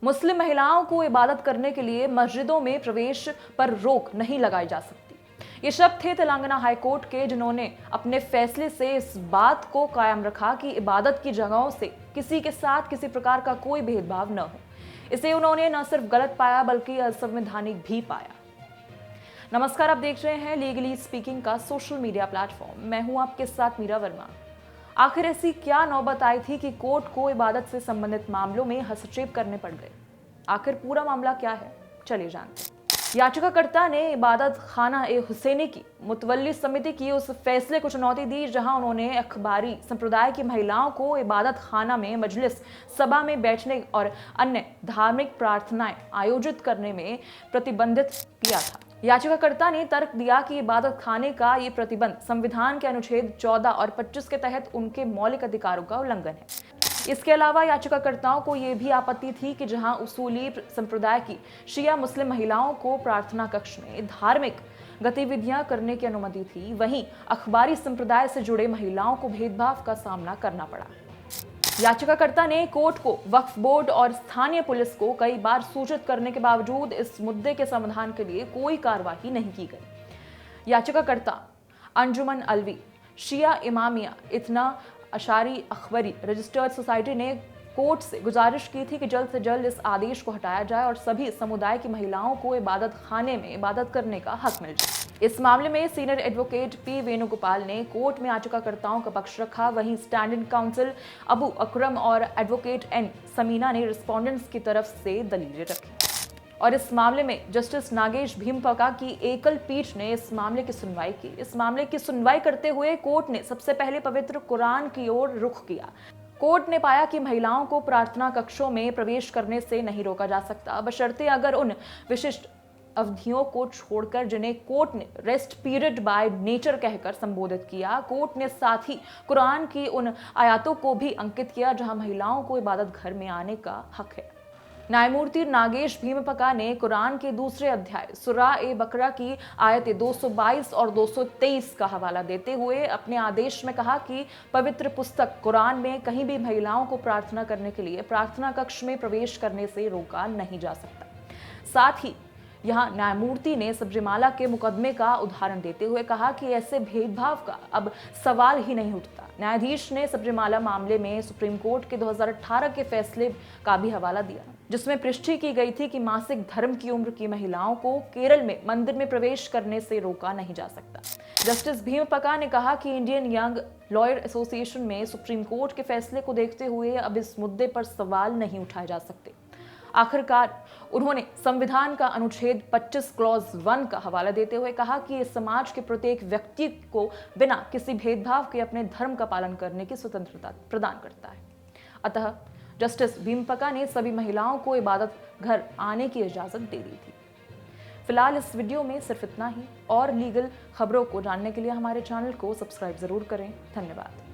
मुस्लिम महिलाओं को इबादत करने के लिए मस्जिदों में प्रवेश पर रोक नहीं लगाई जा सकती। ये शब्द थे तेलंगाना हाईकोर्ट के, जिन्होंने अपने फैसले से इस बात को कायम रखा कि इबादत की जगहों से किसी के साथ किसी प्रकार का कोई भेदभाव न हो। इसे उन्होंने न सिर्फ गलत पाया बल्कि असंवैधानिक भी पाया। नमस्कार, आप देख रहे हैं लीगली स्पीकिंग का सोशल मीडिया प्लेटफॉर्म। मैं हूं आपके साथ मीरा वर्मा। आखिर ऐसी क्या नौबत आई थी कि कोर्ट को इबादत से संबंधित मामलों में हस्तक्षेप करने पड़ गए? आखिर पूरा मामला क्या है, चलिए जानते हैं। याचिकाकर्ता ने इबादत खाना ए हुसैनी की मुतवल्ली समिति की उस फैसले को चुनौती दी, जहां उन्होंने अखबारी संप्रदाय की महिलाओं को इबादत खाना में मजलिस सभा में बैठने और अन्य धार्मिक प्रार्थनाएं आयोजित करने में प्रतिबंधित किया था। याचिकाकर्ता ने तर्क दिया कि इबादत खाने का ये प्रतिबंध संविधान के अनुच्छेद 14 और 25 के तहत उनके मौलिक अधिकारों का उल्लंघन है। इसके अलावा याचिकाकर्ताओं को यह भी आपत्ति थी कि जहां उसूली संप्रदाय की शिया मुस्लिम महिलाओं को प्रार्थना कक्ष में धार्मिक गतिविधियां करने की अनुमति थी, वहीं अखबारी संप्रदाय से जुड़े महिलाओं को भेदभाव का सामना करना पड़ा। याचिकाकर्ता ने कोर्ट को, वक्फ बोर्ड और स्थानीय पुलिस को कई बार सूचित करने के बावजूद इस मुद्दे के समाधान के लिए कोई कार्रवाई नहीं की गई। याचिकाकर्ता अंजुमन अलवी, शिया इमामिया इतना अशारी अखबरी रजिस्टर्ड सोसाइटी ने कोर्ट से गुजारिश की थी कि जल्द से जल्द इस आदेश को हटाया जाए और सभी समुदाय की महिलाओं को इबादत खाने में इबादत करने का हक मिल जाए। इस मामले में सीनियर एडवोकेट पी वेणुगोपाल ने कोर्ट में याचिकाकर्ताओं का पक्ष रखा, वहीं स्टैंडिंग काउंसिल अबू अकरम और एडवोकेट एन समीना ने रिस्पोंडेंट्स की तरफ से दलीलें रखी। और इस मामले में जस्टिस नागेश भीमपका की एकल पीठ ने इस मामले की सुनवाई की। इस मामले की सुनवाई करते हुए कोर्ट ने सबसे पहले पवित्र कुरान की ओर रुख किया। कोर्ट ने पाया कि महिलाओं को प्रार्थना कक्षों में प्रवेश करने से नहीं रोका जा सकता, बशर्ते अगर उन विशिष्ट अवधियों को छोड़कर जिन्हें कोर्ट ने रेस्ट पीरियड बाय नेचर कहकर संबोधित किया। कोर्ट ने साथ ही कुरान की उन आयतों को भी अंकित किया जहां महिलाओं को इबादत घर में आने का हक है। न्यायमूर्ति नागेश भीमपका ने कुरान के दूसरे अध्याय सूरा ए बकरा की आयतें 222 और 223 का हवाला देते हुए अपने आदेश में कहा कि पवित्र पुस्तक कुरान में कहीं भी महिलाओं को प्रार्थना करने के लिए प्रार्थना कक्ष में प्रवेश करने से रोका नहीं जा सकता। साथ ही यहाँ न्यायमूर्ति ने सबरीमाला के मुकदमे का उदाहरण देते हुए कहा कि ऐसे भेदभाव का अब सवाल ही नहीं उठता। न्यायाधीश ने सबरीमाला मामले में सुप्रीम कोर्ट के 2018 के फैसले का भी हवाला दिया, जिसमें पुष्टि की गई थी कि मासिक धर्म की उम्र की महिलाओं को केरल में मंदिर में प्रवेश करने से रोका नहीं जा सकता। जस्टिस भीमपका ने कहा कि इंडियन यंग लॉयर एसोसिएशन में सुप्रीम कोर्ट के फैसले को देखते हुए अब इस मुद्दे पर सवाल नहीं उठाए जा सकते। आखिरकार उन्होंने संविधान का अनुच्छेद 25 क्लॉज 1 का हवाला देते हुए कहा कि इस समाज के प्रत्येक व्यक्ति को बिना किसी भेदभाव के अपने धर्म का पालन करने की स्वतंत्रता प्रदान करता है। अतः जस्टिस भीमपका ने सभी महिलाओं को इबादत घर आने की इजाजत दे दी थी। फिलहाल इस वीडियो में सिर्फ इतना ही, और लीगल खबरों को जानने के लिए हमारे चैनल को सब्सक्राइब जरूर करें। धन्यवाद।